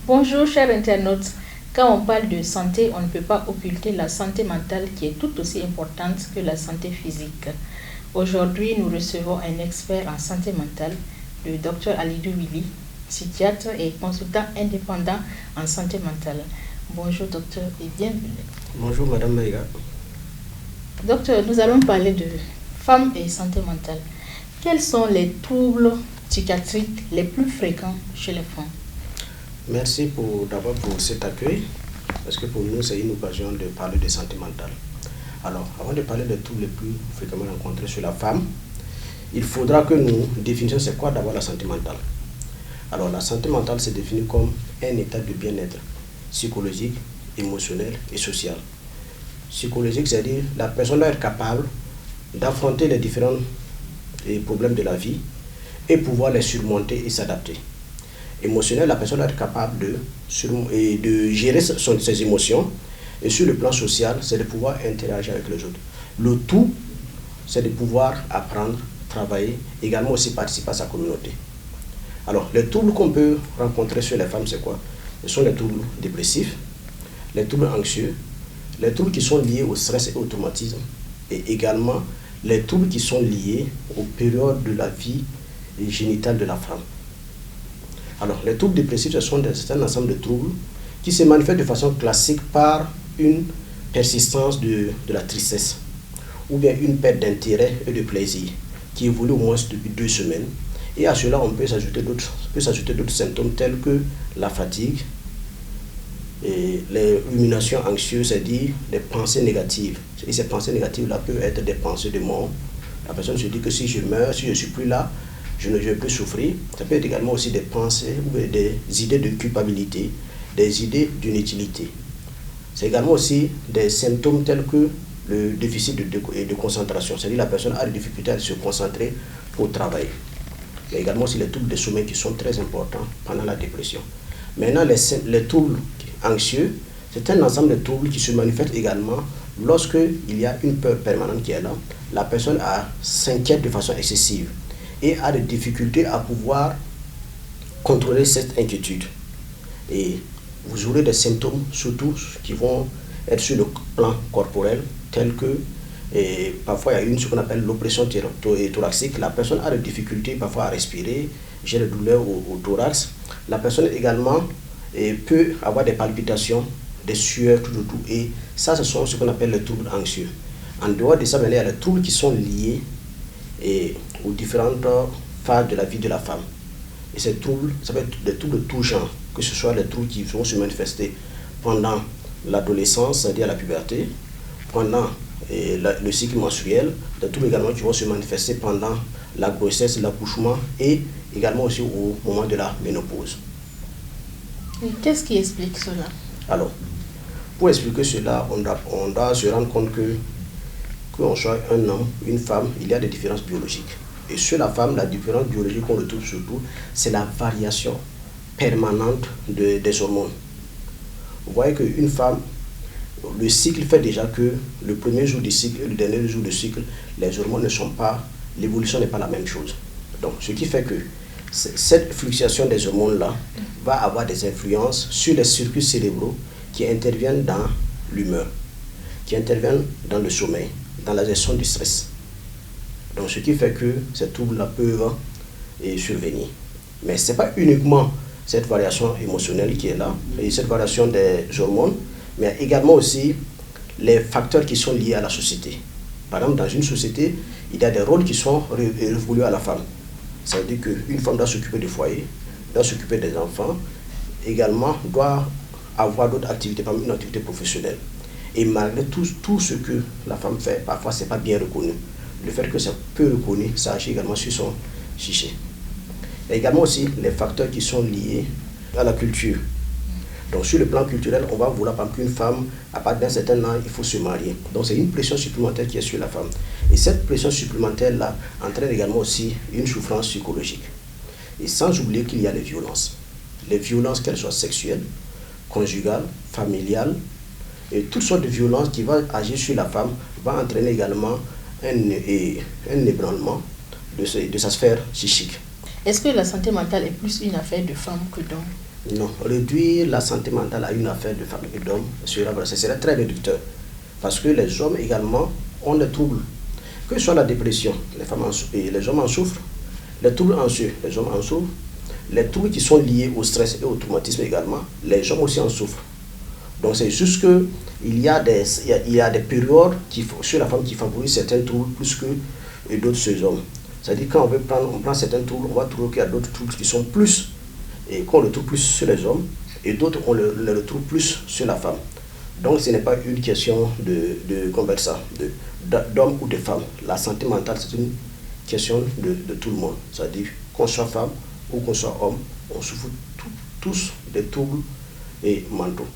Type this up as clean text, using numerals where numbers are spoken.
Bonjour chers internautes, quand on parle de santé, on ne peut pas occulter la santé mentale qui est tout aussi importante que la santé physique. Aujourd'hui, nous recevons un expert en santé mentale, le Dr Alidou Willy, psychiatre et consultant indépendant en santé mentale. Bonjour docteur et bienvenue. Bonjour Madame Maïga. Docteur, nous allons parler de femmes et santé mentale. Quels sont les troubles psychiatriques les plus fréquents chez les femmes? Merci d'abord pour cet accueil, parce que pour nous, c'est une occasion de parler de santé mentale. Alors, avant de parler des troubles les plus fréquemment rencontrés chez la femme, il faudra que nous définissions c'est quoi d'abord la santé mentale. Alors, la santé mentale se définit comme un état de bien-être psychologique, émotionnel et social. Psychologique, c'est-à-dire la personne doit être capable d'affronter les différents problèmes de la vie et pouvoir les surmonter et s'adapter. Émotionnel, la personne doit être capable de gérer ses émotions, et sur le plan social, c'est de pouvoir interagir avec les autres. Le tout, c'est de pouvoir apprendre, travailler, également aussi participer à sa communauté. Alors, les troubles qu'on peut rencontrer chez les femmes, c'est quoi? Ce sont les troubles dépressifs, les troubles anxieux, les troubles qui sont liés au stress et au traumatisme, et également les troubles qui sont liés aux périodes de la vie génitale de la femme. Alors, les troubles dépressifs, ce sont un ensemble de troubles qui se manifestent de façon classique par une persistance de la tristesse ou bien une perte d'intérêt et de plaisir qui évolue au moins depuis 2 semaines. Et à cela, on peut s'ajouter d'autres symptômes tels que la fatigue, et les ruminations anxieuses, c'est-à-dire des pensées négatives. Et ces pensées négatives-là peuvent être des pensées de mort. La personne se dit que si je meurs, si je ne suis plus là, je ne vais plus souffrir. Ça peut être également aussi des pensées ou des idées de culpabilité, des idées d'inutilité. C'est également aussi des symptômes tels que le déficit de concentration. C'est-à-dire la personne a des difficultés à se concentrer pour travailler. Il y a également aussi les troubles de sommeil qui sont très importants pendant la dépression. Maintenant, les troubles anxieux, c'est un ensemble de troubles qui se manifestent également lorsqu'il y a une peur permanente qui est là. La personne s'inquiète de façon excessive et a des difficultés à pouvoir contrôler cette inquiétude. Et vous aurez des symptômes surtout qui vont être sur le plan corporel, tels que parfois il y a ce qu'on appelle l'oppression thoracique. La personne a des difficultés parfois à respirer, j'ai des douleurs au thorax. La personne également peut avoir des palpitations, des sueurs, tout. Et ça, ce sont ce qu'on appelle les troubles anxieux. En dehors de ça, il y a les troubles qui sont liés aux différentes phases de la vie de la femme. Et ces troubles, ça peut être des troubles de tout genre, que ce soit les troubles qui vont se manifester pendant l'adolescence, c'est-à-dire la puberté, pendant le cycle menstruel, des troubles également qui vont se manifester pendant la grossesse, l'accouchement et également aussi au moment de la ménopause. Et qu'est-ce qui explique cela? Alors, pour expliquer cela, on doit se rendre compte qu'on soit un homme, une femme, il y a des différences biologiques. Et chez la femme, la différence biologique qu'on retrouve surtout, c'est la variation permanente des hormones. Vous voyez qu'une femme, le cycle fait déjà que le premier jour du cycle et le dernier jour du cycle, les hormones ne sont pas, l'évolution n'est pas la même chose. Donc, ce qui fait que cette fluctuation des hormones-là va avoir des influences sur les circuits cérébraux qui interviennent dans l'humeur, qui interviennent dans le sommeil, dans la gestion du stress. Donc, ce qui fait que ces troubles-là peuvent survenir. Mais ce n'est pas uniquement cette variation émotionnelle qui est là, et cette variation des hormones, mais également aussi les facteurs qui sont liés à la société. Par exemple, dans une société, il y a des rôles qui sont révolus à la femme. Ça veut dire qu'une femme doit s'occuper du foyer, doit s'occuper des enfants, également doit avoir d'autres activités, par exemple une activité professionnelle. Et malgré tout ce que la femme fait, parfois ce n'est pas bien reconnu. Le fait que c'est peu reconnu, ça agit également sur son psyché. Il y a également aussi les facteurs qui sont liés à la culture. Donc sur le plan culturel, on va vouloir par exemple qu'une femme, à partir d'un certain âge, il faut se marier. Donc c'est une pression supplémentaire qui est sur la femme. Et cette pression supplémentaire-là entraîne également aussi une souffrance psychologique. Et sans oublier qu'il y a les violences. Les violences, qu'elles soient sexuelles, conjugales, familiales, et toutes sortes de violences qui vont agir sur la femme, vont entraîner également un ébranlement de sa sphère psychique. Est-ce que la santé mentale est plus une affaire de femmes que d'hommes? Non, réduire la santé mentale à une affaire de femmes et d'hommes, ce serait très réducteur. Parce que les hommes également ont des troubles. Que ce soit la dépression, les hommes en souffrent, les troubles anxieux, les hommes en souffrent, les troubles qui sont liés au stress et au traumatisme également, les hommes aussi en souffrent. Donc c'est juste que il y a des périodes chez la femme qui favorisent certains troubles plus que d'autres chez les hommes. C'est-à-dire quand on prend certains troubles, on va trouver qu'il y a d'autres troubles qui sont plus, et qu'on le trouve plus sur les hommes, et d'autres on le retrouve plus sur la femme. Donc ce n'est pas une question d'homme ou de femme. La santé mentale, c'est une question de tout le monde. C'est-à-dire qu'on soit femme ou qu'on soit homme, on souffre tous des troubles mentaux.